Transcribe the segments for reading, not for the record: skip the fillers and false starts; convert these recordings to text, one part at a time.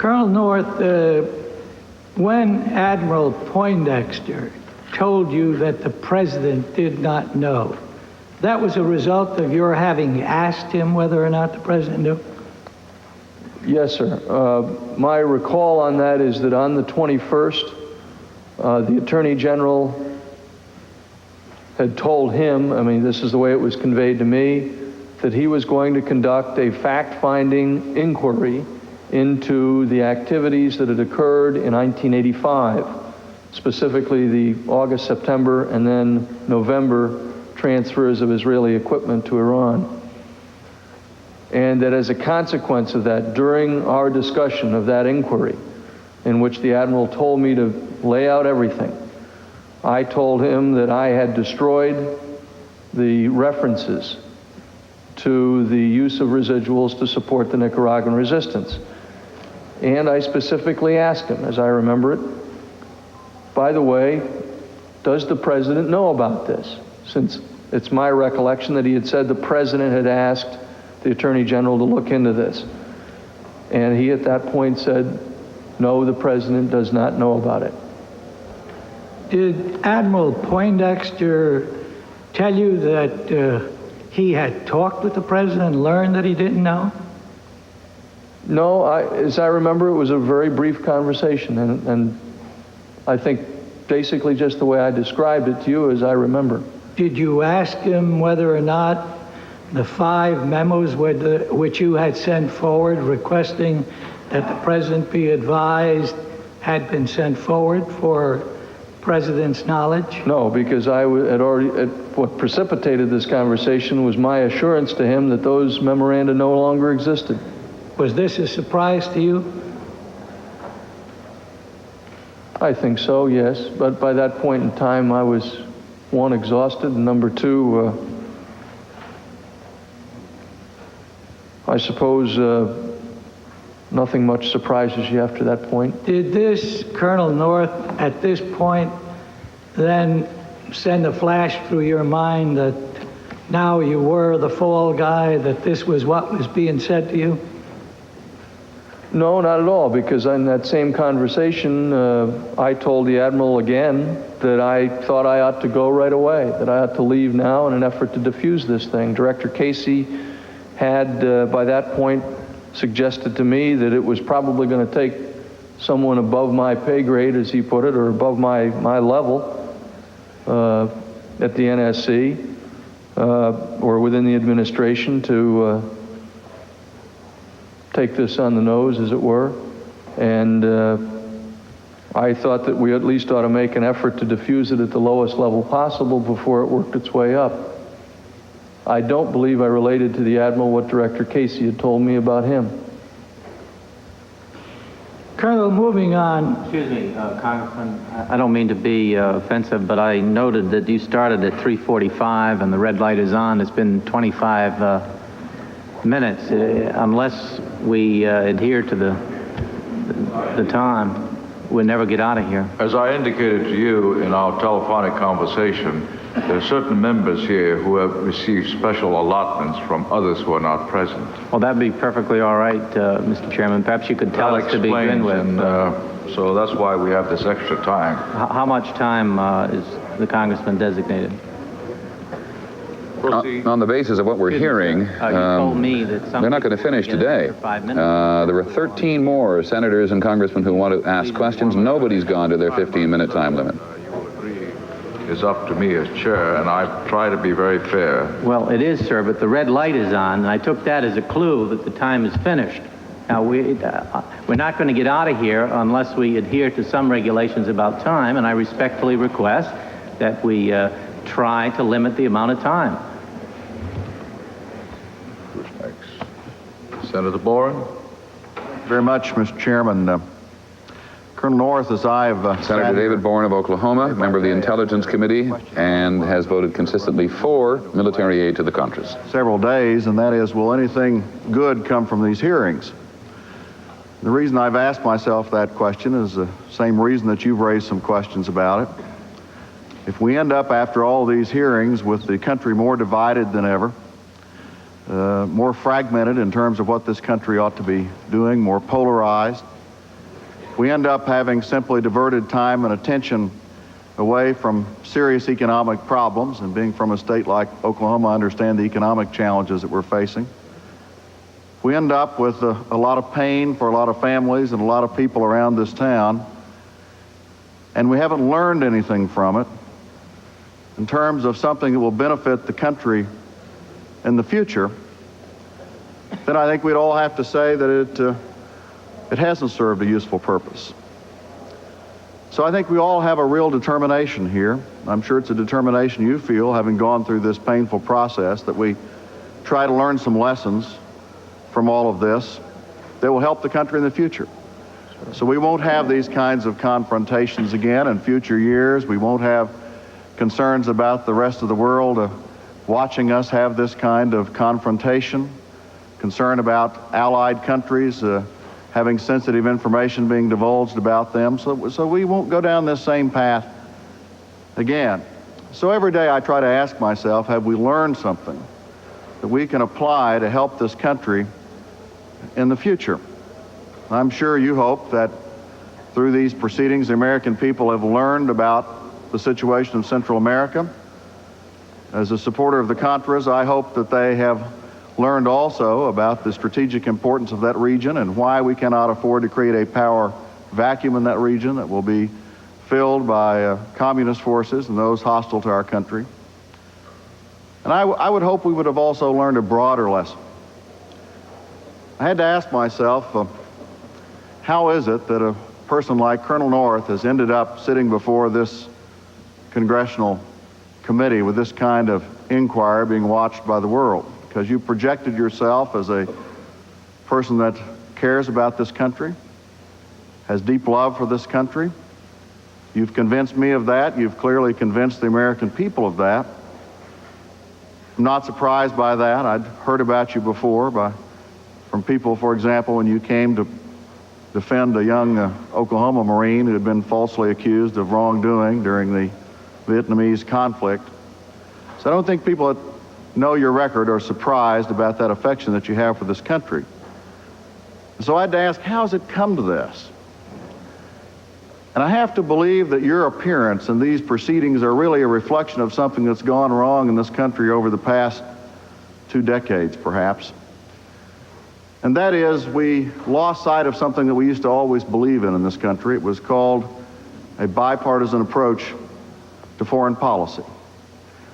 Colonel North, when Admiral Poindexter told you that the president did not know, that was a result of your having asked him whether or not the president knew? Yes, sir. My recall on that is that on the 21st, the Attorney General had told him, I mean, this is the way it was conveyed to me, that he was going to conduct a fact-finding inquiry into the activities that had occurred in 1985, specifically the August, September, and then November transfers of Israeli equipment to Iran. And that as a consequence of that, during our discussion of that inquiry, in which the Admiral told me to lay out everything, I told him that I had destroyed the references to the use of residuals to support the Nicaraguan resistance. And I specifically asked him, as I remember it, by the way, does the president know about this? Since it's my recollection that he had said the president had asked the Attorney General to look into this. And he at that point said, no, the president does not know about it. Did Admiral Poindexter tell you that he had talked with the president and learned that he didn't know? No, as I remember, it was a very brief conversation, and I think basically just the way I described it to you as I remember. Did you ask him whether or not the 5 memos which you had sent forward requesting that the president be advised had been sent forward for president's knowledge? No, because I had already, what precipitated this conversation was my assurance to him that those memoranda no longer existed. Was this a surprise to you? I think so, yes. But by that point in time, I was, 1, exhausted, and number 2, I suppose nothing much surprises you after that point. Did this Colonel North at this point then send a flash through your mind that now you were the fall guy, that this was what was being said to you? No, not at all, because in that same conversation, I told the Admiral again that I thought I ought to go right away, that I ought to leave now in an effort to defuse this thing. Director Casey had, by that point, suggested to me that it was probably going to take someone above my pay grade, as he put it, or above my level at the NSC, or within the administration to take this on the nose, as it were. And I thought that we at least ought to make an effort to diffuse it at the lowest level possible before it worked its way up. I don't believe I related to the Admiral what Director Casey had told me about him. Colonel, moving on. Excuse me, Congressman, I don't mean to be offensive, but I noted that you started at 3:45 and the red light is on. It's been 25 minutes. Unless we adhere to the time, we'll never get out of here. As I indicated to you in our telephonic conversation, there are certain members here who have received special allotments from others who are not present. Well, that'd be perfectly all right, Mr. Chairman. Perhaps you could tell us to begin with. And so that's why we have this extra time. How much time is the Congressman designated? On the basis of what we're hearing, you told me that they're not going to finish today. There were 13 more senators and congressmen who want to ask questions. Nobody's gone to their 15-minute time limit. Is up to me as chair, and I try to be very fair. Well, it is, sir, but the red light is on, and I took that as a clue that the time is finished. Now, we're not going to get out of here unless we adhere to some regulations about time, and I respectfully request that we try to limit the amount of time. Senator Boren. Very much, Mr. Chairman. Colonel North, as I've Senator David Boren of Oklahoma, member of the Intelligence Committee, and has voted consistently for military aid to the Contras. Several days, and that is, will anything good come from these hearings? The reason I've asked myself that question is the same reason that you've raised some questions about it. If we end up after all these hearings with the country more divided than ever, more fragmented in terms of what this country ought to be doing, more polarized, we end up having simply diverted time and attention away from serious economic problems, and being from a state like Oklahoma, I understand the economic challenges that we're facing. We end up with a lot of pain for a lot of families and a lot of people around this town, and we haven't learned anything from it in terms of something that will benefit the country in the future. Then I think we'd all have to say that it hasn't served a useful purpose. So I think we all have a real determination here. I'm sure it's a determination you feel, having gone through this painful process, that we try to learn some lessons from all of this that will help the country in the future. So we won't have these kinds of confrontations again in future years. We won't have concerns about the rest of the world watching us have this kind of confrontation, concern about allied countries having sensitive information being divulged about them. So we won't go down this same path again. So every day I try to ask myself, have we learned something that we can apply to help this country in the future? I'm sure you hope that through these proceedings, the American people have learned about the situation of Central America. As a supporter of the Contras, I hope that they have learned also about the strategic importance of that region and why we cannot afford to create a power vacuum in that region that will be filled by communist forces and those hostile to our country. And I would hope we would have also learned a broader lesson. I had to ask myself, how is it that a person like Colonel North has ended up sitting before this congressional committee with this kind of inquiry being watched by the world? Because you projected yourself as a person that cares about this country, has deep love for this country. You've convinced me of that. You've clearly convinced the American people of that. I'm not surprised by that. I'd heard about you before from people, for example, when you came to defend a young Oklahoma Marine who had been falsely accused of wrongdoing during the Vietnamese conflict. So I don't think people that know your record are surprised about that affection that you have for this country. So I had to ask, how has it come to this? And I have to believe that your appearance in these proceedings are really a reflection of something that's gone wrong in this country over the past 2 decades, perhaps. And that is, we lost sight of something that we used to always believe in this country. It was called a bipartisan approach to foreign policy.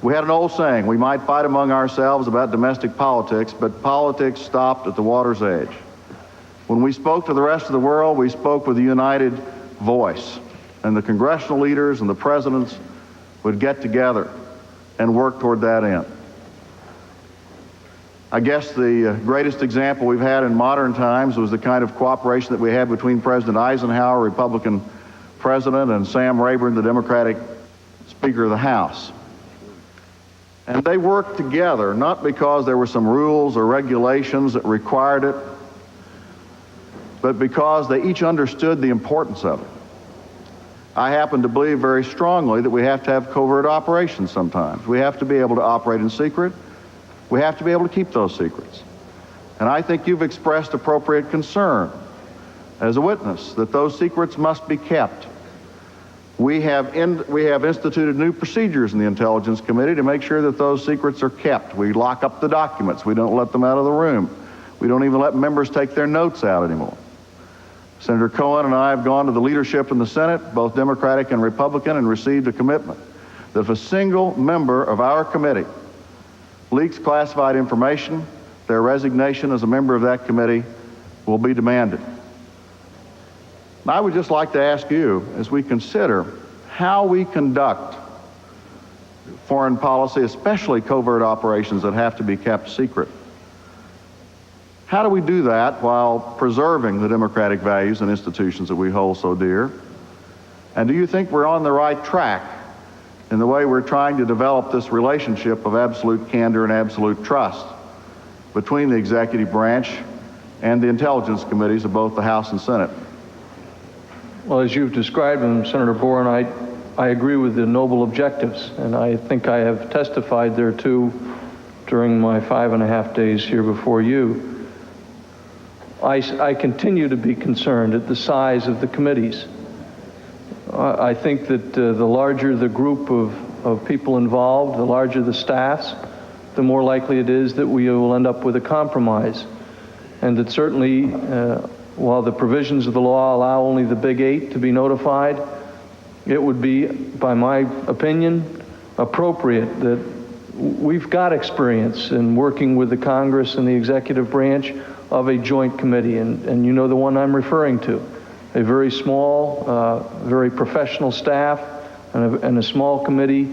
We had an old saying, we might fight among ourselves about domestic politics, but politics stopped at the water's edge. When we spoke to the rest of the world, we spoke with a united voice, and the congressional leaders and the presidents would get together and work toward that end. I guess the greatest example we've had in modern times was the kind of cooperation that we had between President Eisenhower, Republican president, and Sam Rayburn, the Democratic Speaker of the House. And they worked together, not because there were some rules or regulations that required it, but because they each understood the importance of it. I happen to believe very strongly that we have to have covert operations sometimes. We have to be able to operate in secret. We have to be able to keep those secrets. And I think you've expressed appropriate concern as a witness that those secrets must be kept. We have instituted new procedures in the Intelligence Committee to make sure that those secrets are kept. We lock up the documents. We don't let them out of the room. We don't even let members take their notes out anymore. Senator Cohen and I have gone to the leadership in the Senate, both Democratic and Republican, and received a commitment that if a single member of our committee leaks classified information, their resignation as a member of that committee will be demanded. I would just like to ask you, as we consider how we conduct foreign policy, especially covert operations that have to be kept secret, how do we do that while preserving the democratic values and institutions that we hold so dear? And do you think we're on the right track in the way we're trying to develop this relationship of absolute candor and absolute trust between the executive branch and the intelligence committees of both the House and Senate? Well, as you've described them, Senator Boren, I agree with the noble objectives, and I think I have testified there too during my 5.5 days here before you. I continue to be concerned at the size of the committees. I think that the larger the group of people involved, the larger the staffs, the more likely it is that we will end up with a compromise. And that certainly, while the provisions of the law allow only the big 8 to be notified, it would be, by my opinion, appropriate that we've got experience in working with the Congress and the executive branch of a joint committee, and you know the one I'm referring to. A very small, very professional staff and a small committee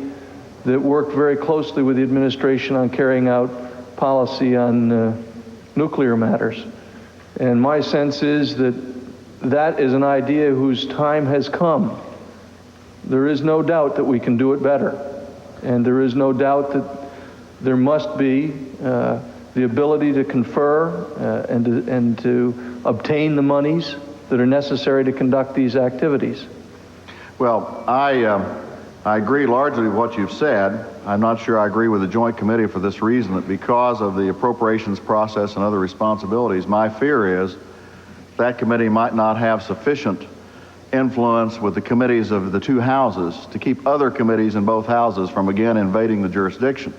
that worked very closely with the administration on carrying out policy on nuclear matters. And my sense is that that is an idea whose time has come. There is no doubt that we can do it better. And there is no doubt that there must be the ability to confer and to obtain the monies that are necessary to conduct these activities. Well, I agree largely with what you've said. I'm not sure I agree with the Joint Committee for this reason, that because of the appropriations process and other responsibilities, my fear is that committee might not have sufficient influence with the committees of the two houses to keep other committees in both houses from again invading the jurisdiction.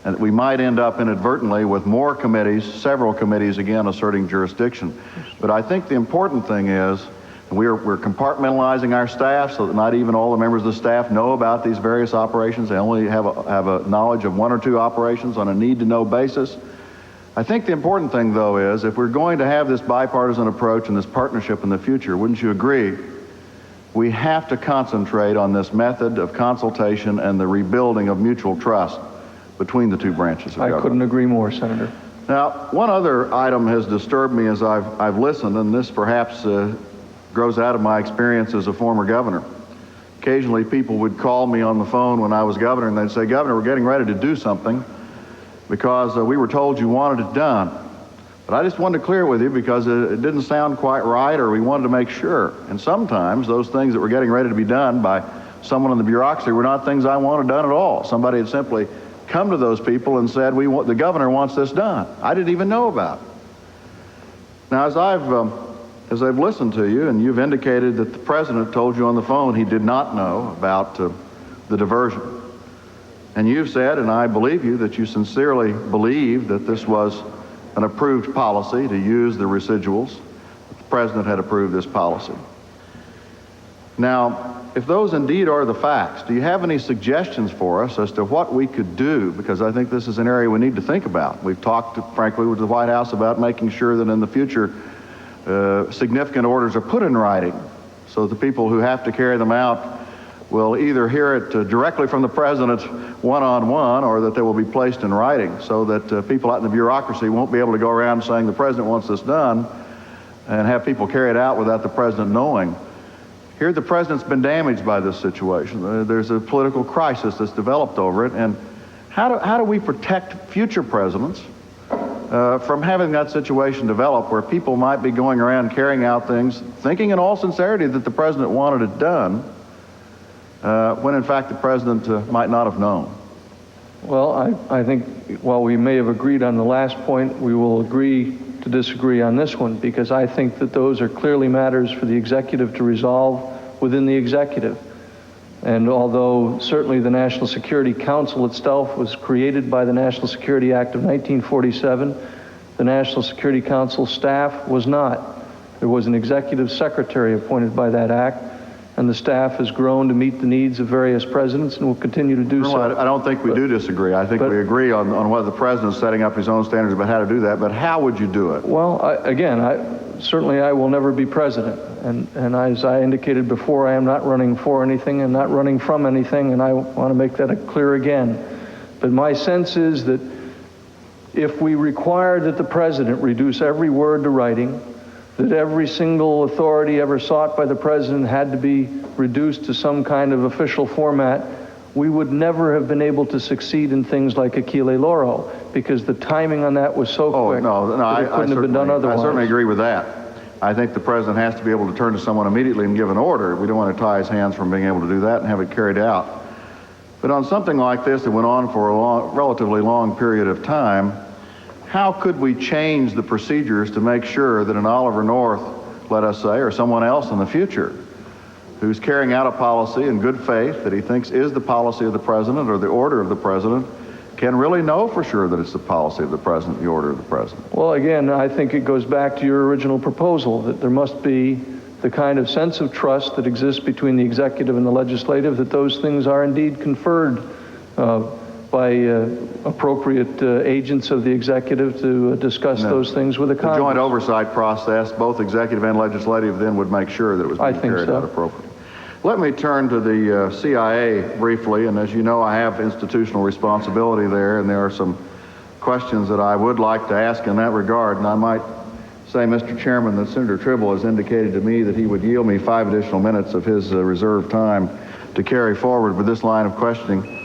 And we might end up inadvertently with more committees, several committees again asserting jurisdiction. But I think the important thing is we're compartmentalizing our staff so that not even all the members of the staff know about these various operations. They only have a knowledge of 1 or 2 operations on a need-to-know basis. I think the important thing, though, is if we're going to have this bipartisan approach and this partnership in the future, wouldn't you agree, we have to concentrate on this method of consultation and the rebuilding of mutual trust between the two branches of government. I couldn't agree more, Senator. Now, one other item has disturbed me as I've listened, and this perhaps grows out of my experience as a former governor. Occasionally people would call me on the phone when I was governor and they'd say, Governor, we're getting ready to do something because we were told you wanted it done. But I just wanted to clear it with you because it didn't sound quite right, or we wanted to make sure. And sometimes those things that were getting ready to be done by someone in the bureaucracy were not things I wanted done at all. Somebody had simply come to those people and said, the governor wants this done. I didn't even know about it. Now, as I've listened to you, and you've indicated that the president told you on the phone he did not know about the diversion. And you've said, and I believe you, that you sincerely believe that this was an approved policy to use the residuals. The president had approved this policy. Now, if those indeed are the facts, do you have any suggestions for us as to what we could do? Because I think this is an area we need to think about. We've talked, frankly, with the White House about making sure that in the future significant orders are put in writing so that the people who have to carry them out will either hear it directly from the president one-on-one, or that they will be placed in writing so that people out in the bureaucracy won't be able to go around saying the president wants this done and have people carry it out without the president knowing. Here the president's been damaged by this situation. There's a political crisis that's developed over it, and how do we protect future presidents from having that situation develop where people might be going around carrying out things, thinking in all sincerity that the president wanted it done, when in fact the president might not have known? Well, I think while we may have agreed on the last point, we will agree to disagree on this one, because I think that those are clearly matters for the executive to resolve within the executive. And although certainly the National Security Council itself was created by the National Security Act of 1947, the National Security Council staff was not. There was an executive secretary appointed by that act, and the staff has grown to meet the needs of various presidents and will continue to do so. I don't think we do disagree. I think we agree on whether the president's setting up his own standards about how to do that, but how would you do it? Well, certainly I will never be president. And as I indicated before, I am not running for anything and not running from anything, and I want to make that clear again. But my sense is that if we require that the president reduce every word to writing, that every single authority ever sought by the president had to be reduced to some kind of official format, we would never have been able to succeed in things like Achille Lauro, because the timing on that was so quick. That it couldn't have been done otherwise. I certainly agree with that. I think the president has to be able to turn to someone immediately and give an order. We don't want to tie his hands from being able to do that and have it carried out. But on something like this that went on for a relatively long period of time, how could we change the procedures to make sure that an Oliver North, let us say, or someone else in the future who's carrying out a policy in good faith that he thinks is the policy of the president or the order of the president can really know for sure that it's the policy of the president, the order of the president? Well, again, I think it goes back to your original proposal that there must be the kind of sense of trust that exists between the executive and the legislative, that those things are indeed conferred by appropriate agents of the executive to discuss those things with the Congress. The joint oversight process, both executive and legislative, then would make sure that it was being carried out appropriately. Let me turn to the CIA briefly, and as you know, I have institutional responsibility there, and there are some questions that I would like to ask in that regard, and I might say, Mr. Chairman, that Senator Tribble has indicated to me that he would yield me 5 additional minutes of his reserved time to carry forward with this line of questioning.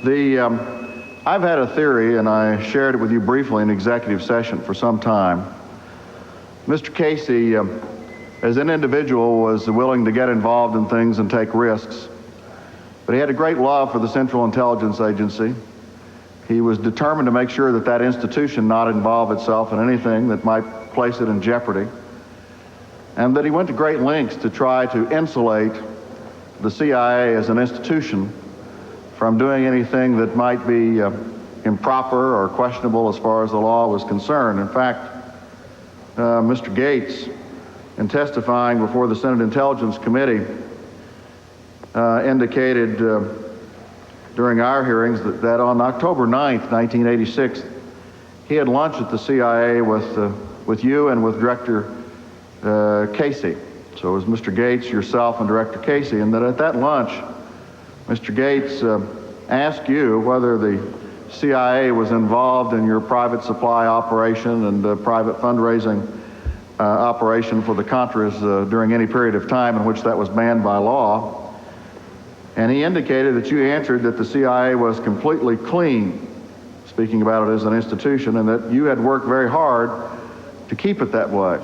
I've had a theory, and I shared it with you briefly in executive session for some time. Mr. Casey, as an individual, was willing to get involved in things and take risks, but he had a great love for the Central Intelligence Agency. He was determined to make sure that that institution not involve itself in anything that might place it in jeopardy, and that he went to great lengths to try to insulate the CIA as an institution from doing anything that might be improper or questionable as far as the law was concerned. In fact, Mr. Gates, in testifying before the Senate Intelligence Committee, indicated during our hearings that on October 9th, 1986, he had lunch at the CIA with you and with Director Casey. So it was Mr. Gates, yourself, and Director Casey, and that at that lunch, Mr. Gates asked you whether the CIA was involved in your private supply operation and private fundraising operation for the Contras during any period of time in which that was banned by law. And he indicated that you answered that the CIA was completely clean, speaking about it as an institution, and that you had worked very hard to keep it that way.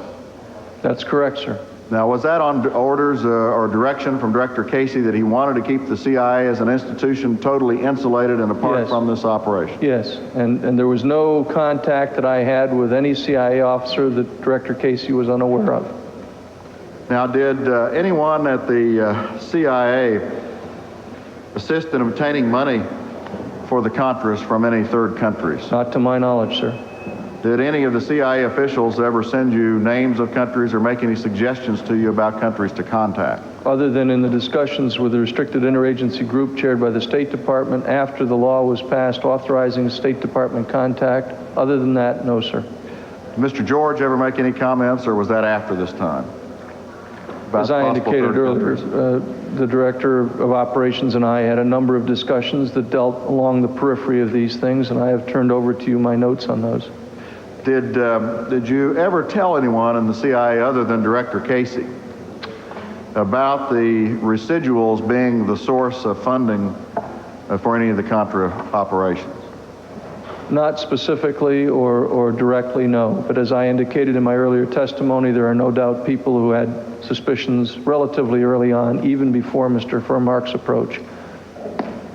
That's correct, sir. Now, was that on orders or direction from Director Casey that he wanted to keep the CIA as an institution totally insulated and apart from this operation? Yes, and there was no contact that I had with any CIA officer that Director Casey was unaware of. Now, did anyone at the CIA assist in obtaining money for the Contras from any third countries? Not to my knowledge, sir. Did any of the CIA officials ever send you names of countries or make any suggestions to you about countries to contact? Other than in the discussions with the restricted interagency group chaired by the State Department after the law was passed authorizing State Department contact, other than that, no, sir. Did Mr. George ever make any comments, or was that after this time? As I indicated earlier, the Director of Operations and I had a number of discussions that dealt along the periphery of these things, and I have turned over to you my notes on those. Did you ever tell anyone in the CIA other than Director Casey about the residuals being the source of funding for any of the Contra operations? Not specifically or directly, no. But as I indicated in my earlier testimony, there are no doubt people who had suspicions relatively early on, even before Mr. Furmark's approach.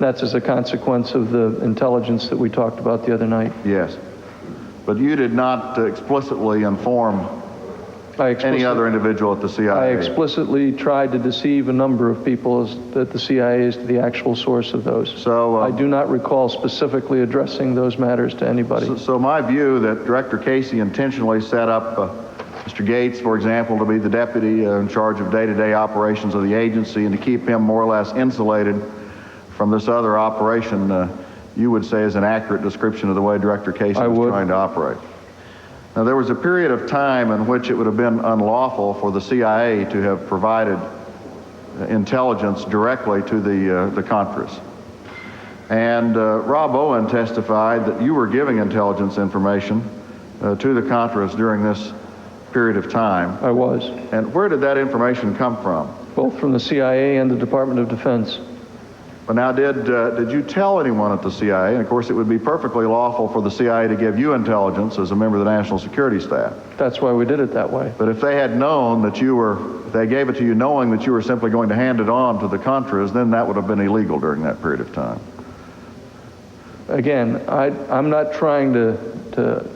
That's as a consequence of the intelligence that we talked about the other night. Yes. But you did not explicitly inform any other individual at the CIA? I explicitly tried to deceive a number of people that the CIA is the actual source of those. So I do not recall specifically addressing those matters to anybody. So my view that Director Casey intentionally set up Mr. Gates, for example, to be the deputy in charge of day-to-day operations of the agency and to keep him more or less insulated from this other operation, you would say is an accurate description of the way Director Casey was trying to operate. Now, there was a period of time in which it would have been unlawful for the CIA to have provided intelligence directly to the Contras. And Rob Owen testified that you were giving intelligence information to the Contras during this period of time. I was. And where did that information come from? Both from the CIA and the Department of Defense. But now, did you tell anyone at the CIA? And of course, it would be perfectly lawful for the CIA to give you intelligence as a member of the National Security Staff. That's why we did it that way. But if they had known that they gave it to you knowing that you were simply going to hand it on to the Contras, then that would have been illegal during that period of time. Again, I'm not trying to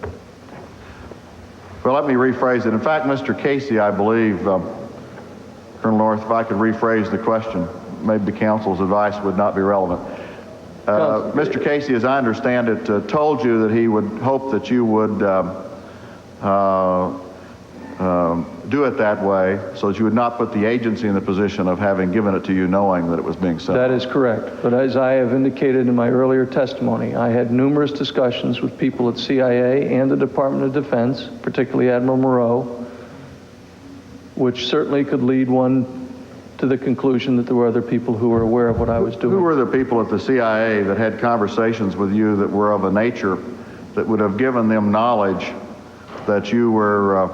Well, let me rephrase it. In fact, Mr. Casey, I believe, Colonel North, if I could rephrase the question, maybe the council's advice would not be relevant. Mr. Casey, as I understand it, told you that he would hope that you would do it that way so that you would not put the agency in the position of having given it to you knowing that it was being sent. That is correct. But as I have indicated in my earlier testimony, I had numerous discussions with people at CIA and the Department of Defense, particularly Admiral Moreau, which certainly could lead one to the conclusion that there were other people who were aware of what I was doing. Who were the people at the CIA that had conversations with you that were of a nature that would have given them knowledge that you were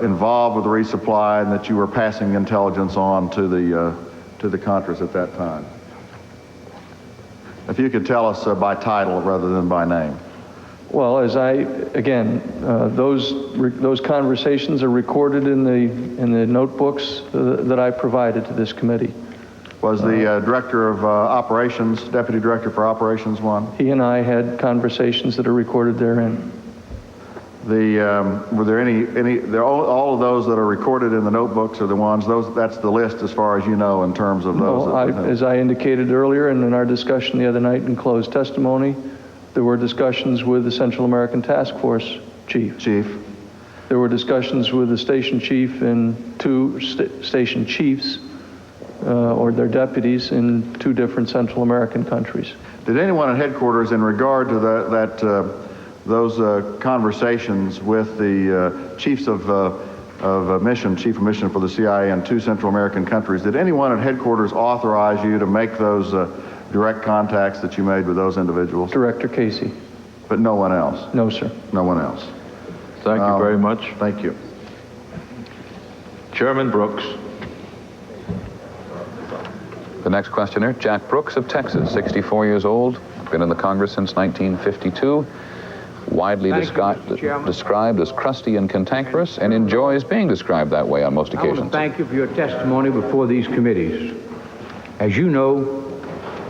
involved with the resupply and that you were passing intelligence on to the Contras at that time? If you could tell us by title rather than by name. Well, those conversations are recorded in the notebooks that I provided to this committee. Was the director of operations, deputy director for operations one? He and I had conversations that are recorded therein. Were there all of those that are recorded in the notebooks are the ones, that's the list as far as you know in terms of those? No, as I indicated earlier and in our discussion the other night in closed testimony, there were discussions with the Central American Task Force chief. There were discussions with the station chief and two station chiefs or their deputies in 2 different Central American countries. Did anyone at headquarters, in regard to those conversations with the chiefs of mission, chief of mission for the CIA in 2 Central American countries, did anyone at headquarters authorize you to make those direct contacts that you made with those individuals? Director Casey. But no one else? No, sir. No one else. Thank you very much. Thank you. Chairman Brooks. The next questioner, Jack Brooks of Texas, 64 years old, been in the Congress since 1952, widely described as crusty and cantankerous, and enjoys being described that way on most I want occasions. to thank you for your testimony before these committees. As you know,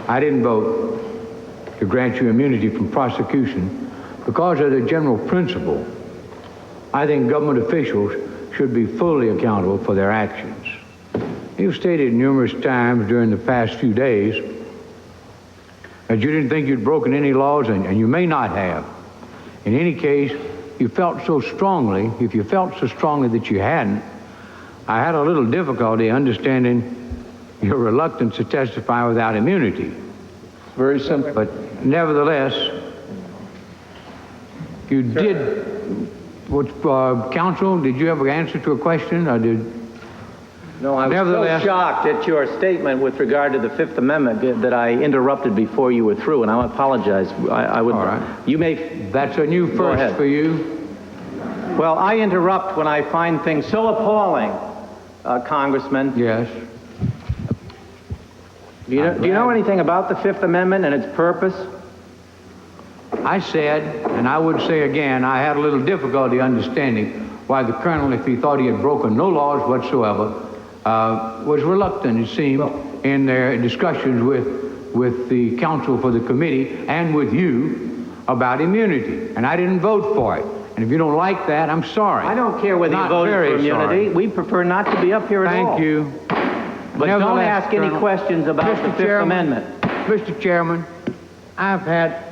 I didn't vote to grant you immunity from prosecution because of the general principle. I think government officials should be fully accountable for their actions. You've stated numerous times during the past few days that you didn't think you'd broken any laws, and you may not have. In any case, you felt so strongly, if you felt so strongly that you hadn't, I had a little difficulty understanding your reluctance to testify without immunity. Very simple. But nevertheless, you did, counsel, did you have an answer to a question, or did? No, I was so shocked at your statement with regard to the Fifth Amendment that I interrupted before you were through, and I apologize. I would. All right. You may. That's a new first for you. Well, I interrupt when I find things so appalling, Congressman. Yes. Do you know anything about the Fifth Amendment and its purpose? I said, and I would say again, I had a little difficulty understanding why the colonel, if he thought he had broken no laws whatsoever, was reluctant, it seemed, in their discussions with the counsel for the committee and with you about immunity. And I didn't vote for it. And if you don't like that, I'm sorry. I don't care whether you voted for immunity. Sorry. We prefer not to be up here at all. Thank you. But don't ask any questions about the Fifth Amendment. Mr. Chairman, I've had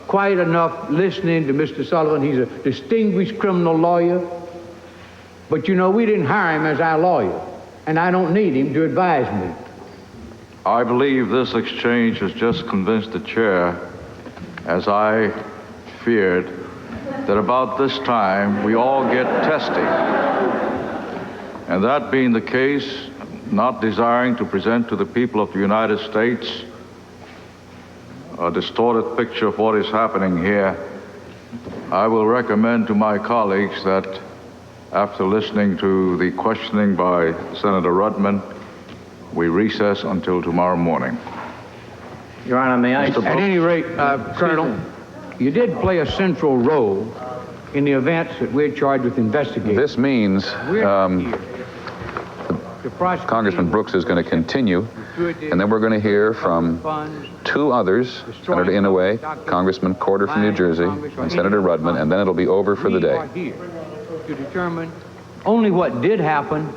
quite enough listening to Mr. Sullivan. He's a distinguished criminal lawyer. But you know, we didn't hire him as our lawyer, and I don't need him to advise me. I believe this exchange has just convinced the chair, as I feared, that about this time we all get testy. And that being the case, not desiring to present to the people of the United States a distorted picture of what is happening here, I will recommend to my colleagues that after listening to the questioning by Senator Rudman, we recess until tomorrow morning. Your Honor, may I? At any rate, Colonel, you did play a central role in the events that we're charged with investigating. This means Congressman Congressman Brooks is going to continue, and then we're going to hear from two others, Senator Inouye, Congressman Corder from New Jersey, and Senator Rudman, and then it'll be over for the day. We are here to determine only what did happen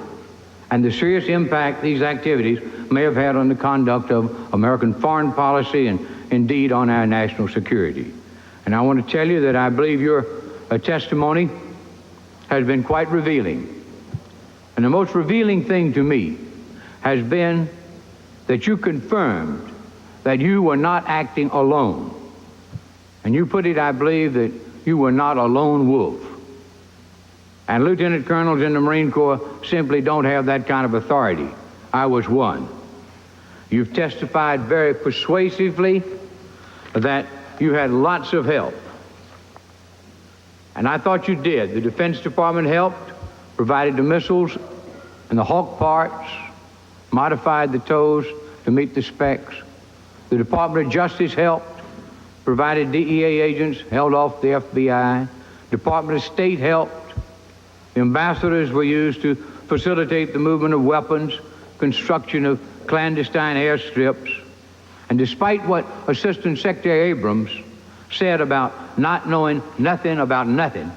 and the serious impact these activities may have had on the conduct of American foreign policy and indeed on our national security. And I want to tell you that I believe your testimony has been quite revealing. And the most revealing thing to me has been that you confirmed that you were not acting alone. And you put it, I believe, that you were not a lone wolf. And lieutenant colonels in the Marine Corps simply don't have that kind of authority. I was one. You've testified very persuasively that you had lots of help. And I thought you did. The Defense Department helped, provided the missiles and the Hawk parts, modified the tows to meet the specs. The Department of Justice helped, provided DEA agents, held off the FBI. Department of State helped. Ambassadors were used to facilitate the movement of weapons, construction of clandestine airstrips. And despite what Assistant Secretary Abrams said about not knowing nothing about nothing,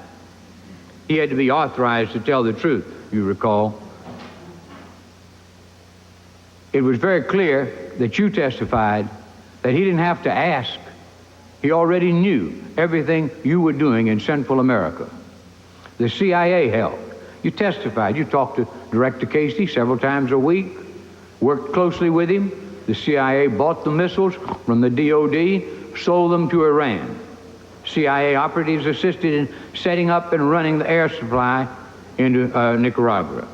he had to be authorized to tell the truth, you recall. It was very clear that you testified that he didn't have to ask. He already knew everything you were doing in Central America. The CIA helped. You testified. You talked to Director Casey several times a week, worked closely with him. The CIA bought the missiles from the DOD, sold them to Iran. CIA operatives assisted in setting up and running the air supply into Nicaragua.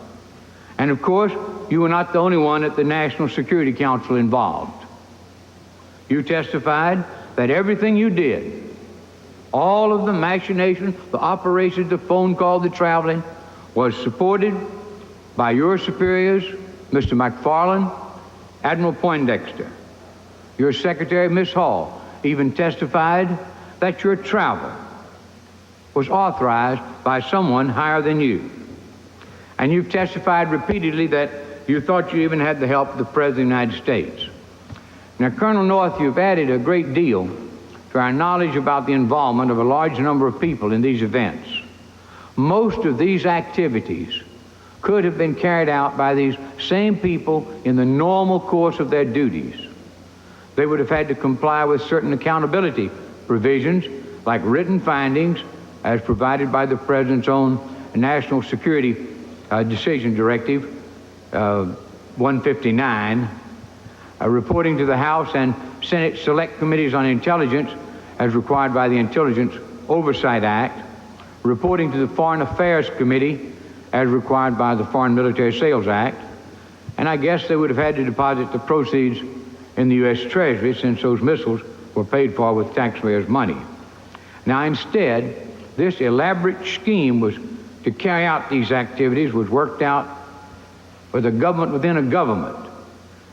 And of course, you were not the only one at the National Security Council involved. You testified that everything you did, all of the machinations, the operations, the phone call, the traveling, was supported by your superiors, Mr. McFarland, Admiral Poindexter. Your secretary, Miss Hall, even testified that your travel was authorized by someone higher than you. And you've testified repeatedly that you thought you even had the help of the President of the United States. Now, Colonel North, you've added a great deal to our knowledge about the involvement of a large number of people in these events. Most of these activities could have been carried out by these same people in the normal course of their duties. They would have had to comply with certain accountability provisions, like written findings, as provided by the President's own National Security Decision Directive 159, reporting to the House and Senate Select Committees on Intelligence, as required by the Intelligence Oversight Act, reporting to the Foreign Affairs Committee, as required by the Foreign Military Sales Act, and I guess they would have had to deposit the proceeds in the U.S. Treasury, since those missiles were paid for with taxpayers' money. Now, instead, this elaborate scheme was to carry out these activities was worked out with a government within a government.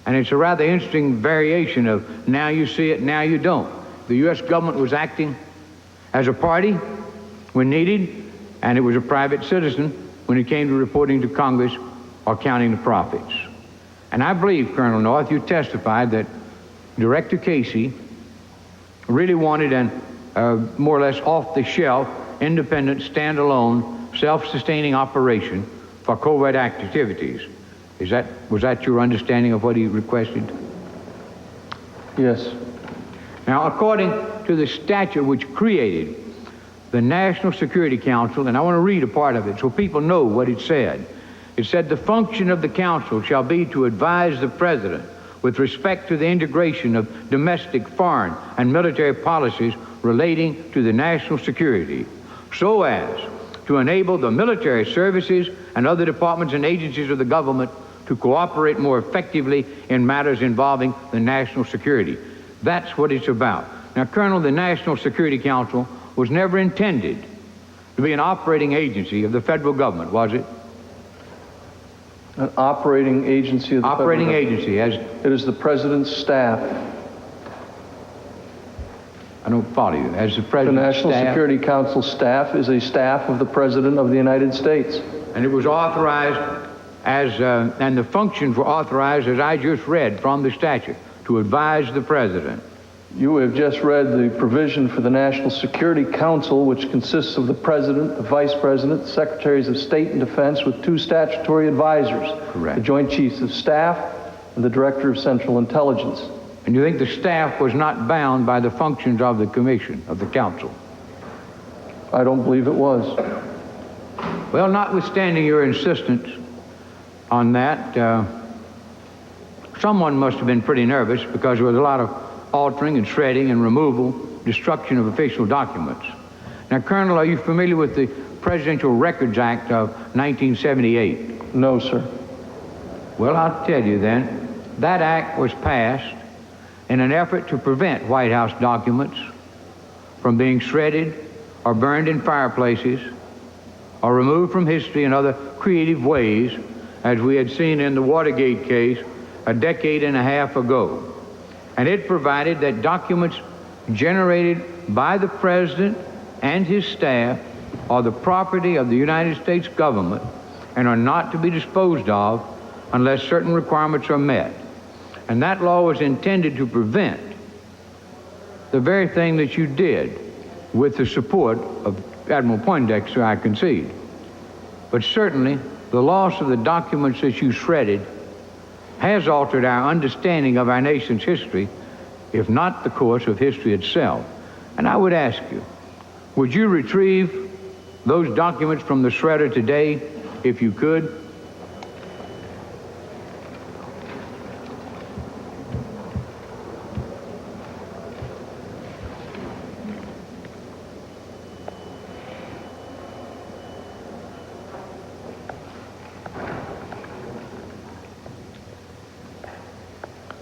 And it's a rather interesting variation of now you see it, now you don't. The U.S. government was acting as a party when needed, and it was a private citizen when it came to reporting to Congress or counting the profits. And I believe, Colonel North, you testified that Director Casey really wanted an more or less off-the-shelf, independent, standalone, self-sustaining operation for covert activities. Was that your understanding of what he requested? Yes. Now, according to the statute which created the National Security Council, and I want to read a part of it so people know what it said. It said, the function of the council shall be to advise the President with respect to the integration of domestic, foreign, and military policies relating to the national security, so as to enable the military services and other departments and agencies of the government to cooperate more effectively in matters involving the national security. That's what it's about. Now, Colonel, the National Security Council was never intended to be an operating agency of the federal government, was it? An operating agency of the operating federal government. agency, as It is the President's staff. I don't follow you. As the The President's National staff, Security Council staff is a staff of the President of the United States. and it was authorized as, and the functions were authorized as I just read from the statute, to advise the President. You have just read the provision for the National Security Council, which consists of the President, the Vice President, the Secretaries of State and Defense, with 2 statutory advisors. Correct. The Joint Chiefs of Staff and the Director of Central Intelligence. And you think the staff was not bound by the functions of the commission, of the council? I don't believe it was. Well, notwithstanding your insistence on that, someone must have been pretty nervous because there was a lot of altering and shredding and removal, destruction of official documents. Now, Colonel, are you familiar with the Presidential Records Act of 1978? No, sir. Well, I'll tell you then. That act was passed in an effort to prevent White House documents from being shredded or burned in fireplaces or removed from history in other creative ways, as we had seen in the Watergate case a decade and a half ago. And it provided that documents generated by the President and his staff are the property of the United States government and are not to be disposed of unless certain requirements are met. And that law was intended to prevent the very thing that you did with the support of Admiral Poindexter, I concede. But certainly, the loss of the documents that you shredded has altered our understanding of our nation's history, if not the course of history itself. And I would ask you, would you retrieve those documents from the shredder today, if you could?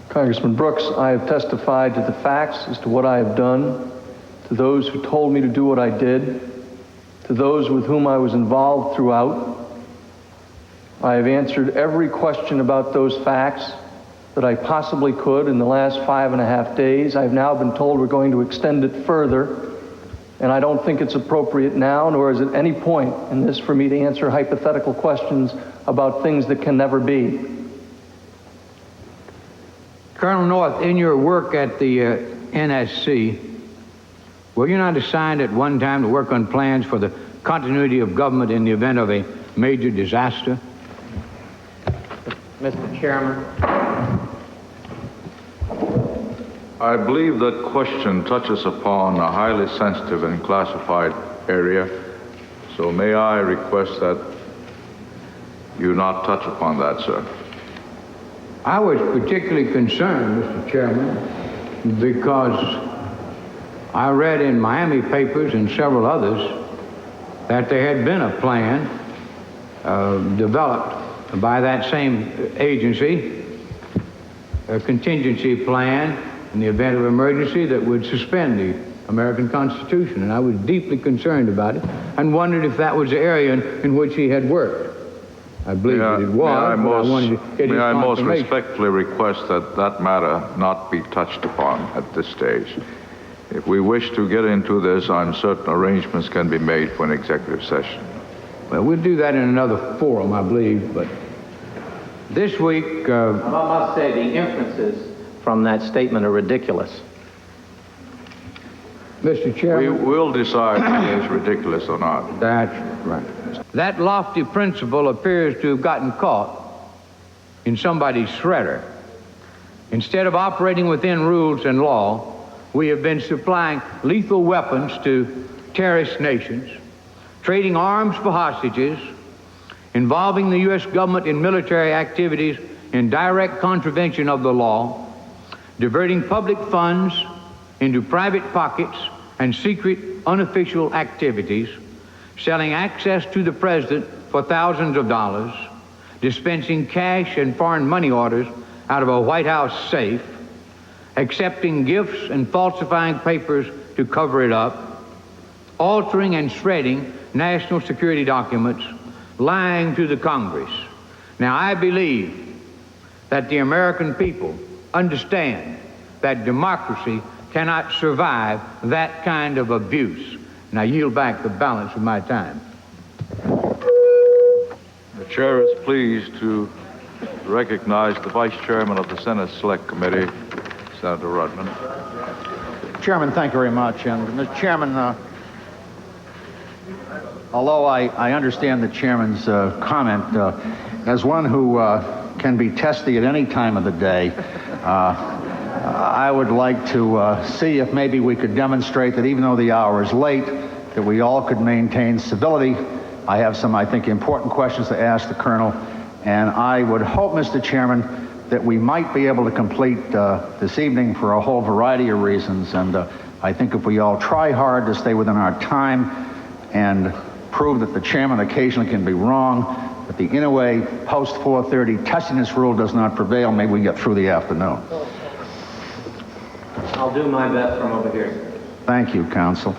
Congressman Brooks, I have testified to the facts as to what I have done, to those who told me to do what I did, to those with whom I was involved throughout. I have answered every question about those facts that I possibly could in the last 5.5 days. I've now been told we're going to extend it further, and I don't think it's appropriate now, nor is it any point in this for me to answer hypothetical questions about things that can never be. Colonel North, in your work at the NSC, were you not assigned at one time to work on plans for the continuity of government in the event of a major disaster? Mr. Chairman. I believe that question touches upon a highly sensitive and classified area, so may I request that you not touch upon that, sir? I was particularly concerned, Mr. Chairman, because I read in Miami papers and several others that there had been a plan developed by that same agency, a contingency plan in the event of emergency that would suspend the American Constitution. And I was deeply concerned about it and wondered if that was the area in which he had worked. I believe that it was, but I wanted to get his May I most confirmation. respectfully request that that matter not be touched upon at this stage. If we wish to get into this, I'm certain arrangements can be made for an executive session. Well, we'll do that in another forum, I believe, but this week... I must say the inferences from that statement are ridiculous. Mr. We Chairman... will decide whether it's ridiculous or not. That's right. That lofty principle appears to have gotten caught in somebody's shredder. Instead of operating within rules and law, we have been supplying lethal weapons to terrorist nations, trading arms for hostages, involving the U.S. government in military activities in direct contravention of the law, diverting public funds into private pockets and secret unofficial activities, selling access to the president for thousands of dollars, dispensing cash and foreign money orders out of a White House safe, accepting gifts and falsifying papers to cover it up, altering and shredding national security documents, lying to the Congress. Now, I believe that the American people understand that democracy cannot survive that kind of abuse. And I yield back the balance of my time. The chair is pleased to recognize the Vice Chairman of the Senate Select Committee, Senator Rudman. Chairman, thank you very much. And Mr. Chairman, although I understand the Chairman's comment, as one who can be testy at any time of the day, I would like to see if maybe we could demonstrate that even though the hour is late, that we all could maintain civility. I have some, I think, important questions to ask the Colonel, and I would hope, Mr. Chairman, that we might be able to complete this evening for a whole variety of reasons. And I think if we all try hard to stay within our time and prove that the Chairman occasionally can be wrong, but the in a way post 4:30 testiness rule does not prevail, maybe we get through the afternoon. I'll do my best from over here. Thank you, Counsel.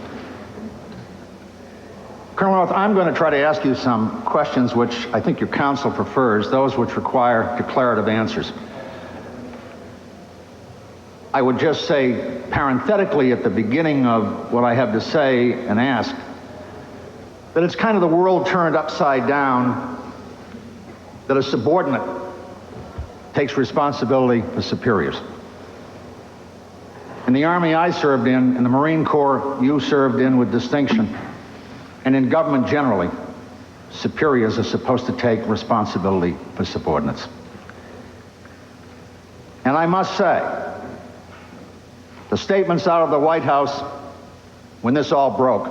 Colonel Roth, I'm going to try to ask you some questions which I think your counsel prefers, those which require declarative answers. I would just say parenthetically at the beginning of what I have to say and ask that it's kind of the world turned upside down, that a subordinate takes responsibility for superiors. In the Army I served in the Marine Corps you served in with distinction, and in government generally, superiors are supposed to take responsibility for subordinates. And I must say, the statements out of the White House when this all broke,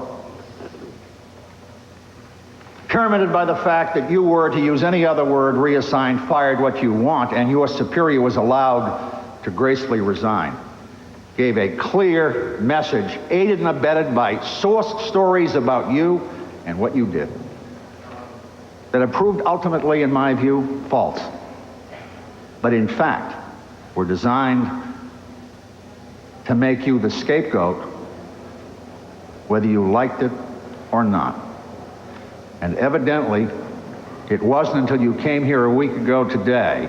pyramided by the fact that you were, to use any other word, reassigned, fired what you want, and your superior was allowed to gracefully resign, gave a clear message, aided and abetted by source stories about you and what you did, that have proved ultimately, in my view, false, but in fact were designed to make you the scapegoat, whether you liked it or not. And evidently, it wasn't until you came here a week ago today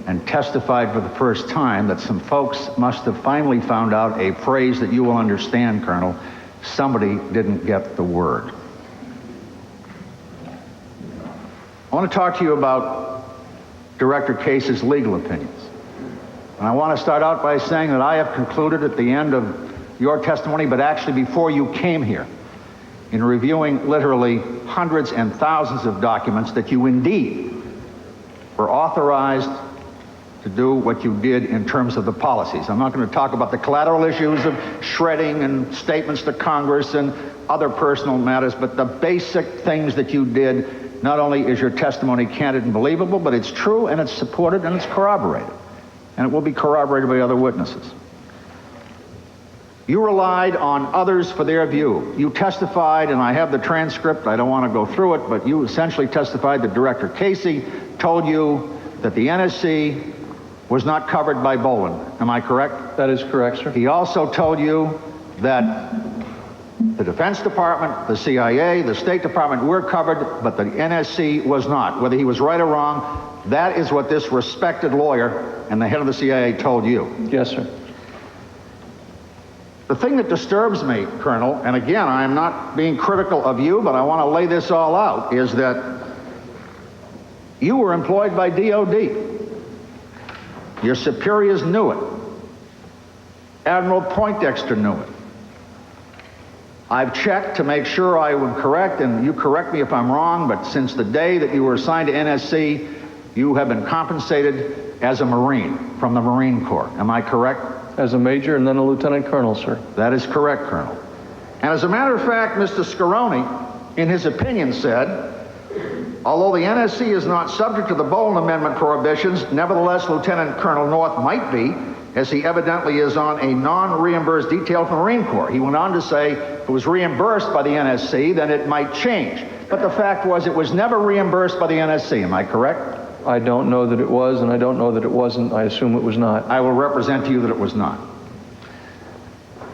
and testified for the first time that some folks must have finally found out a phrase that you will understand, Colonel. Somebody didn't get the word. I want to talk to you about Director Case's legal opinions. And I want to start out by saying that I have concluded at the end of your testimony, but actually before you came here, in reviewing literally hundreds and thousands of documents, that you indeed were authorized to do what you did in terms of the policies. I'm not going to talk about the collateral issues of shredding and statements to Congress and other personal matters, but the basic things that you did. Not only is your testimony candid and believable, but it's true and it's supported and it's corroborated. And it will be corroborated by other witnesses. You relied on others for their view. You testified, and I have the transcript, I don't want to go through it, but you essentially testified that Director Casey told you that the NSC was not covered by Boren. Am I correct? That is correct, sir. He also told you that the Defense Department, the CIA, the State Department were covered, but the NSC was not. Whether he was right or wrong, that is what this respected lawyer and the head of the CIA told you. Yes, sir. The thing that disturbs me, Colonel, and again, I am not being critical of you, but I want to lay this all out, is that you were employed by DOD. Your superiors knew it. Admiral Poindexter knew it. I've checked to make sure I would correct, and you correct me if I'm wrong, but since the day that you were assigned to NSC, you have been compensated as a Marine from the Marine Corps. Am I correct? As a major and then a lieutenant colonel, sir. That is correct, Colonel. And as a matter of fact, Mr. Scaroni, in his opinion, said, although the NSC is not subject to the Bowen Amendment prohibitions, nevertheless, Lieutenant Colonel North might be, as he evidently is on a non-reimbursed detail from the Marine Corps. He went on to say if it was reimbursed by the NSC, then it might change. But the fact was it was never reimbursed by the NSC. Am I correct? I don't know that it was, and I don't know that it wasn't. I assume it was not. I will represent to you that it was not.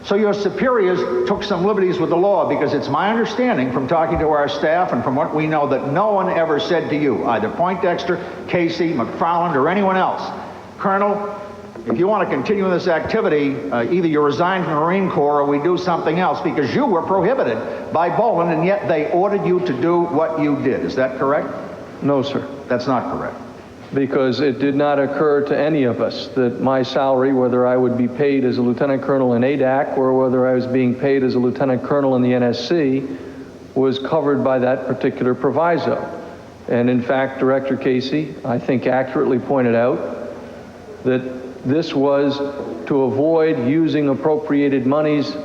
So your superiors took some liberties with the law, because it's my understanding from talking to our staff and from what we know that no one ever said to you, either Poindexter, Casey, McFarland, or anyone else, Colonel, if you want to continue this activity, either you resign from the Marine Corps or we do something else, because you were prohibited by Bowen, and yet they ordered you to do what you did. Is that correct? No, sir. That's not correct. because it did not occur to any of us that my salary, whether I would be paid as a lieutenant colonel in ADAC or whether I was being paid as a lieutenant colonel in the NSC, was covered by that particular proviso. And in fact, Director Casey, I think, accurately pointed out that this was to avoid using appropriated monies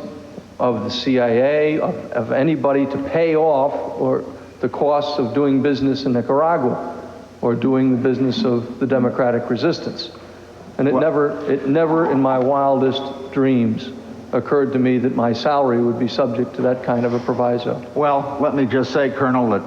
of the CIA, of anybody, to pay off or the costs of doing business in Nicaragua or doing the business of the democratic resistance. And it never in my wildest dreams occurred to me that my salary would be subject to that kind of a proviso. Well, let me just say, Colonel, that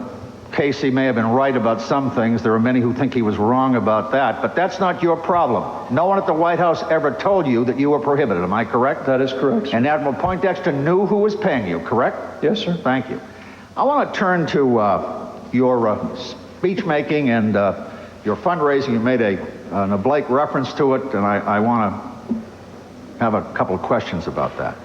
Casey may have been right about some things. There are many who think he was wrong about that, but that's not your problem. No one at the White House ever told you that you were prohibited. Am I correct? That is correct, sir. And Admiral Poindexter knew who was paying you, correct? Yes, sir. Thank you. I want to turn to your speech making and your fundraising. You made an oblique reference to it, and I want to have a couple of questions about that.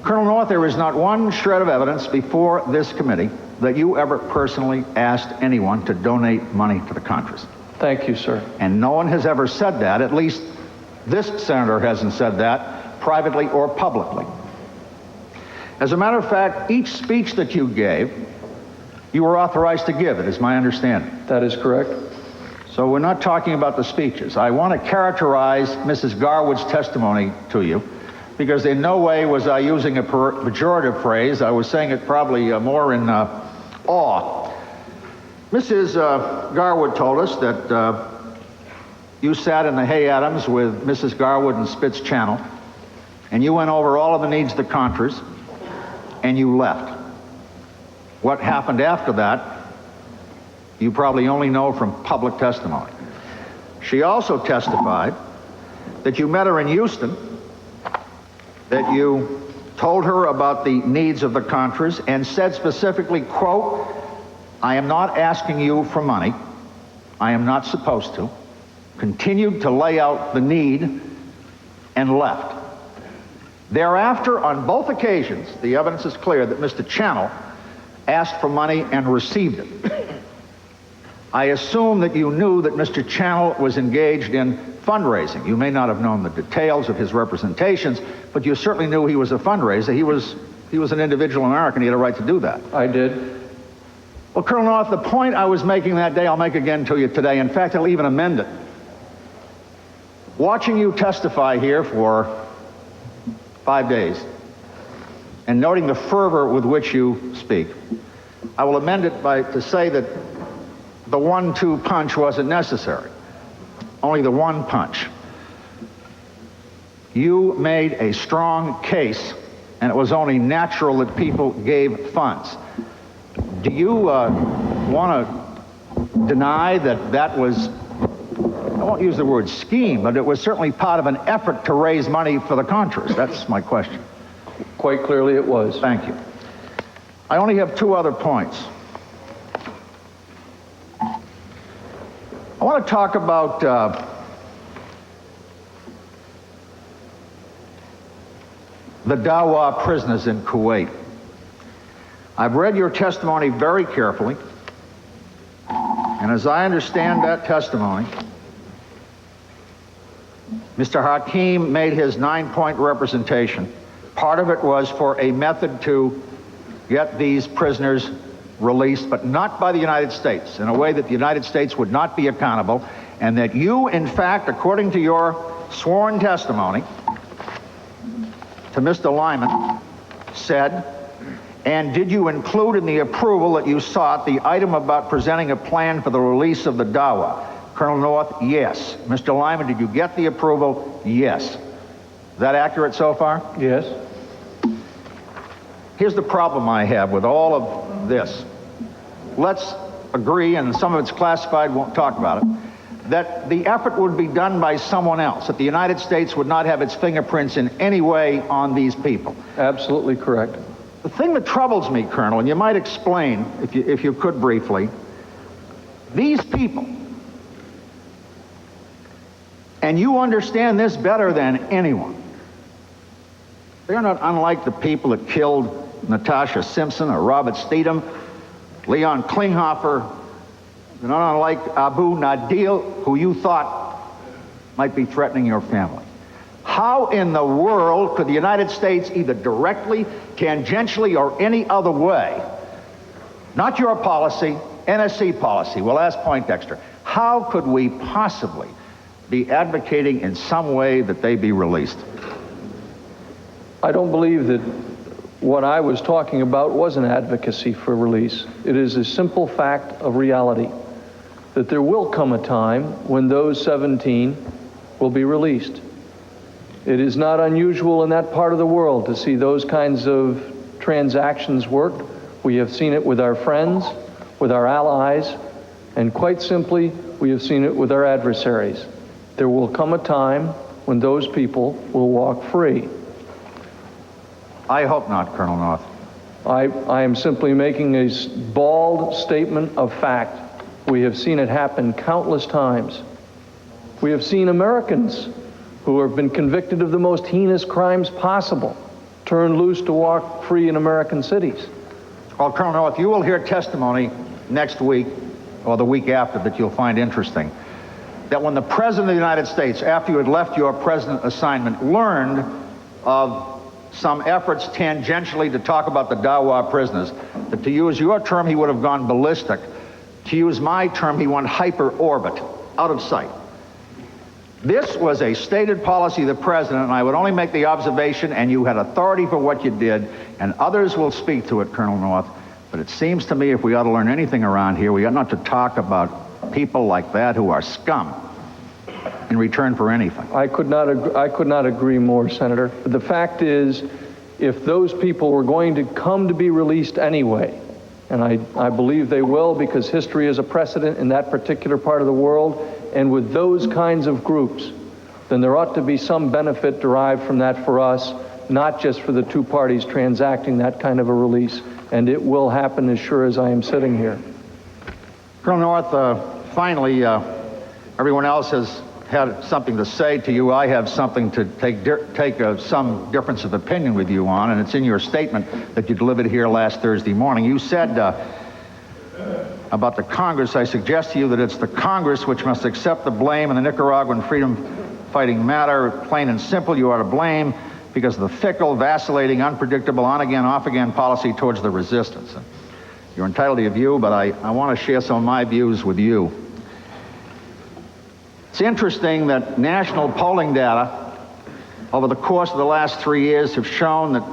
Colonel North, there is not one shred of evidence before this committee that you ever personally asked anyone to donate money to the Contras. Thank you, sir. And no one has ever said that. At least this senator hasn't said that privately or publicly. As a matter of fact, each speech that you gave, you were authorized to give. It is my understanding. That is correct. So we're not talking about the speeches. I want to characterize Mrs. Garwood's testimony to you, because in no way was I using a pejorative phrase. I was saying it probably more in awe. Mrs. Garwood told us that you sat in the Hay Adams with Mrs. Garwood and Spitz Channel, and you went over all of the needs of the Contras, and you left. What happened after that, you probably only know from public testimony. She also testified that you met her in Houston, that you told her about the needs of the Contras and said specifically, quote, "I am not asking you for money. I am not supposed to." Continued to lay out the need and left. Thereafter, on both occasions, the evidence is clear that Mr. Channel asked for money and received it. I assume that you knew that Mr. Channel was engaged in fundraising. You may not have known the details of his representations, but you certainly knew he was a fundraiser. He was an individual American. He had a right to do that. I did. Well, Colonel North, the point I was making that day, I'll make again to you today. In fact, I'll even amend it. Watching you testify here for 5 days and noting the fervor with which you speak, I will amend it to say that the 1-2 punch wasn't necessary. Only the one punch. You made a strong case, and it was only natural that people gave funds. Do you want to deny that that was, I won't use the word scheme, but it was certainly part of an effort to raise money for the Contras? That's my question. Quite clearly it was. Thank you. I only have 2 other points. I want to talk about the Dawa prisoners in Kuwait. I've read your testimony very carefully, and as I understand that testimony, Mr. Hakim made his 9-point representation. Part of it was for a method to get these prisoners released, but not by the United States, in a way that the United States would not be accountable, and that you, in fact, according to your sworn testimony to Mr. Lyman, said, and did you include in the approval that you sought the item about presenting a plan for the release of the Dawa? Colonel North, yes. Mr. Lyman, did you get the approval? Yes. Is that accurate so far? Yes. Here's the problem I have with all of this. Let's agree, and some of it's classified, won't talk about it, that the effort would be done by someone else, that the United States would not have its fingerprints in any way on these people. Absolutely correct. The thing that troubles me, Colonel, and you might explain, if you could briefly, these people, and you understand this better than anyone, they're not unlike the people that killed Natasha Simpson or Robert Steedham, Leon Klinghoffer, They're not unlike Abu Nadil, who you thought might be threatening your family. How in the world could the United States, either directly, tangentially, or any other way, not your policy, NSC policy, we'll ask Poindexter, how could we possibly be advocating in some way that they be released? I don't believe that what I was talking about was an advocacy for release. It is a simple fact of reality that there will come a time when those 17 will be released. It is not unusual in that part of the world to see those kinds of transactions work. We have seen it with our friends, with our allies, and quite simply, we have seen it with our adversaries. There will come a time when those people will walk free. I hope not, Colonel North. I am simply making a bald statement of fact. We have seen it happen countless times. We have seen Americans who have been convicted of the most heinous crimes possible turn loose to walk free in American cities. Well, Colonel North, you will hear testimony next week or the week after that you'll find interesting. That when the President of the United States, after you had left your president assignment, learned of some efforts tangentially to talk about the Dawa prisoners, that to use your term, he would have gone ballistic. To use my term, he went hyper-orbit, out of sight. This was a stated policy of the President, and I would only make the observation, and you had authority for what you did, and others will speak to it, Colonel North, but it seems to me if we ought to learn anything around here, we ought not to talk about people like that who are scum in return for anything. I could not agree more, Senator. But the fact is, if those people were going to come to be released anyway, and I believe they will because history is a precedent in that particular part of the world, and with those kinds of groups, then there ought to be some benefit derived from that for us, not just for the two parties transacting that kind of a release. And it will happen as sure as I am sitting here. Colonel North, finally, everyone else has had something to say to you. I have something to take some difference of opinion with you on, and it's in your statement that you delivered here last Thursday morning. You said about the Congress, I suggest to you that it's the Congress which must accept the blame in the Nicaraguan freedom-fighting matter. Plain and simple, you are to blame because of the fickle, vacillating, unpredictable, on-again, off-again policy towards the resistance. And you're entitled to your view, but I want to share some of my views with you. It's interesting that national polling data over the course of the last 3 years have shown that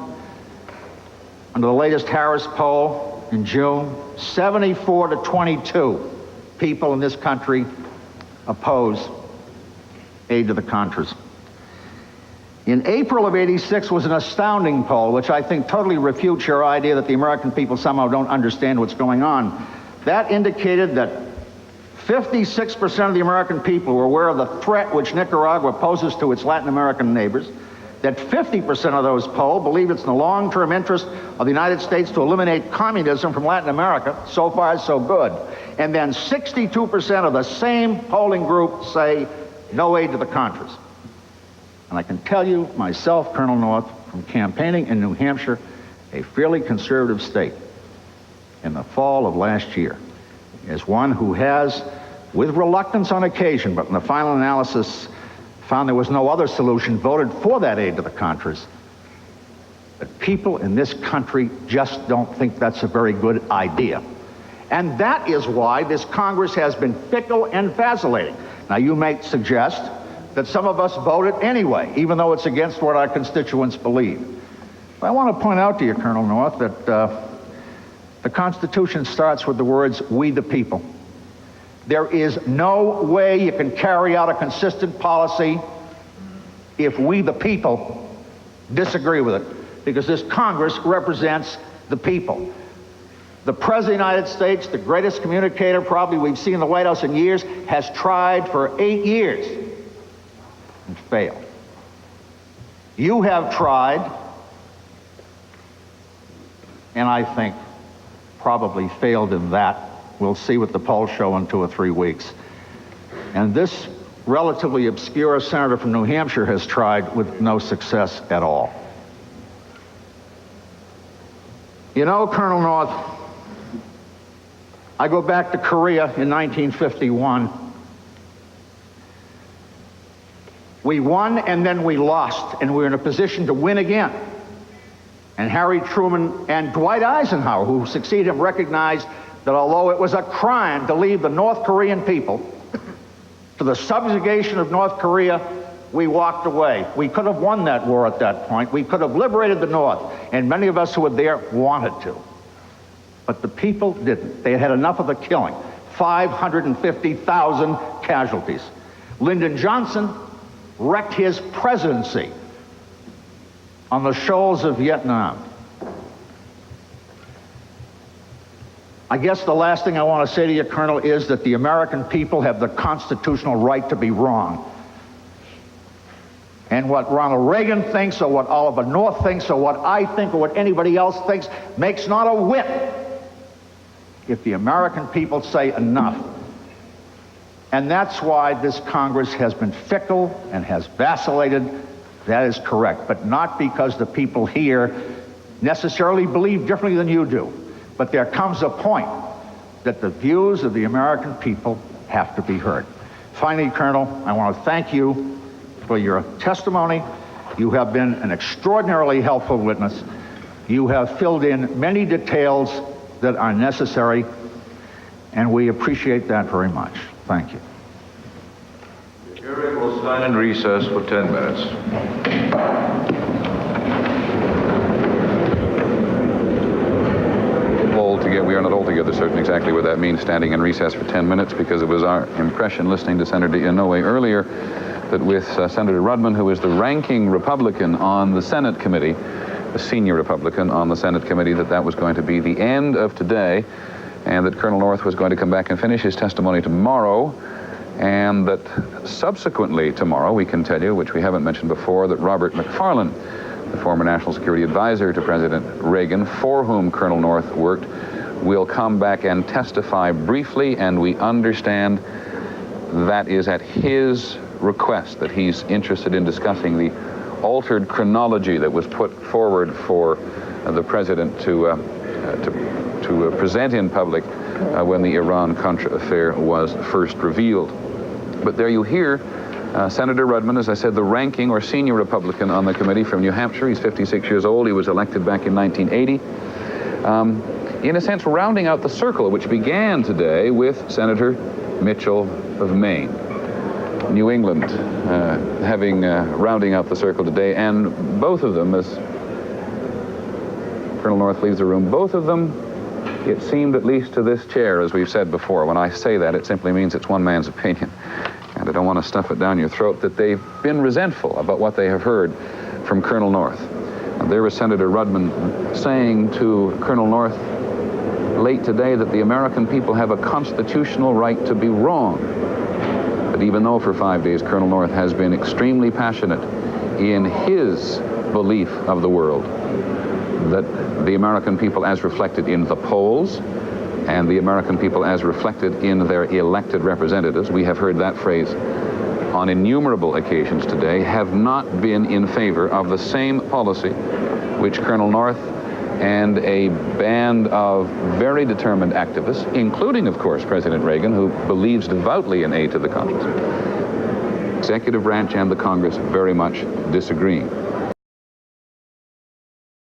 under the latest Harris poll in June, 74 to 22 people in this country oppose aid to the Contras. In April of '86 was an astounding poll, which I think totally refutes your idea that the American people somehow don't understand what's going on. That indicated that 56% of the American people were aware of the threat which Nicaragua poses to its Latin American neighbors, that 50% of those polled believe it's in the long-term interest of the United States to eliminate communism from Latin America. So far, so good. And then 62% of the same polling group say no aid to the Contras. And I can tell you myself, Colonel North, from campaigning in New Hampshire, a fairly conservative state, in the fall of last year, as one who has, with reluctance on occasion, but in the final analysis found there was no other solution, voted for that aid to the Contras. But people in this country just don't think that's a very good idea. And that is why this Congress has been fickle and vacillating. Now, you may suggest that some of us voted anyway, even though it's against what our constituents believe. But I want to point out to you, Colonel North, that the Constitution starts with the words, "we the people." There is no way you can carry out a consistent policy if we the people disagree with it, because this Congress represents the people. The President of the United States, the greatest communicator probably we've seen in the White House in years, has tried for 8 years and failed. You have tried, and I think probably failed in that. We'll see what the polls show in 2 or 3 weeks. And this relatively obscure senator from New Hampshire has tried with no success at all. You know, Colonel North, I go back to Korea in 1951. We won and then we lost, and we were in a position to win again. And Harry Truman and Dwight Eisenhower, who succeeded him, recognized that although it was a crime to leave the North Korean people to the subjugation of North Korea, we walked away. We could have won that war at that point. We could have liberated the North, and many of us who were there wanted to. But the people didn't. They had had enough of the killing. 550,000 casualties. Lyndon Johnson wrecked his presidency on the shoals of Vietnam. I guess the last thing I want to say to you, Colonel, is that the American people have the constitutional right to be wrong. And what Ronald Reagan thinks, or what Oliver North thinks, or what I think, or what anybody else thinks, makes not a whit if the American people say enough. And that's why this Congress has been fickle and has vacillated. That is correct, but not because the people here necessarily believe differently than you do. But there comes a point that the views of the American people have to be heard. Finally, Colonel, I want to thank you for your testimony. You have been an extraordinarily helpful witness. You have filled in many details that are necessary, and we appreciate that very much. Thank you. The hearing will stand in recess for 10 minutes. We are not altogether certain exactly what that means, standing in recess for 10 minutes, because it was our impression, listening to Senator Inouye earlier, that with Senator Rudman, who is the ranking Republican on the Senate committee, the senior Republican on the Senate committee, that was going to be the end of today, and that Colonel North was going to come back and finish his testimony tomorrow, and that subsequently tomorrow, we can tell you, which we haven't mentioned before, that Robert McFarlane, the former National Security Advisor to President Reagan, for whom Colonel North worked, will come back and testify briefly, and we understand that is at his request, that he's interested in discussing the altered chronology that was put forward for the president to present in public when the Iran-Contra affair was first revealed. But there you hear Senator Rudman, as I said, the ranking or senior Republican on the committee from New Hampshire. He's 56 years old. He was elected back in 1980. In a sense, rounding out the circle, which began today with Senator Mitchell of Maine. New England rounding out the circle today, and both of them, as Colonel North leaves the room, both of them, it seemed, at least to this chair, as we've said before, when I say that, it simply means it's one man's opinion, and I don't want to stuff it down your throat, that they've been resentful about what they have heard from Colonel North. And there was Senator Rudman saying to Colonel North late today that the American people have a constitutional right to be wrong. But even though for 5 days Colonel North has been extremely passionate in his belief of the world, that the American people as reflected in the polls and the American people as reflected in their elected representatives, we have heard that phrase on innumerable occasions today, have not been in favor of the same policy which Colonel North and a band of very determined activists, including, of course, President Reagan, who believes devoutly in aid to the conscience, executive branch and the Congress very much disagreeing.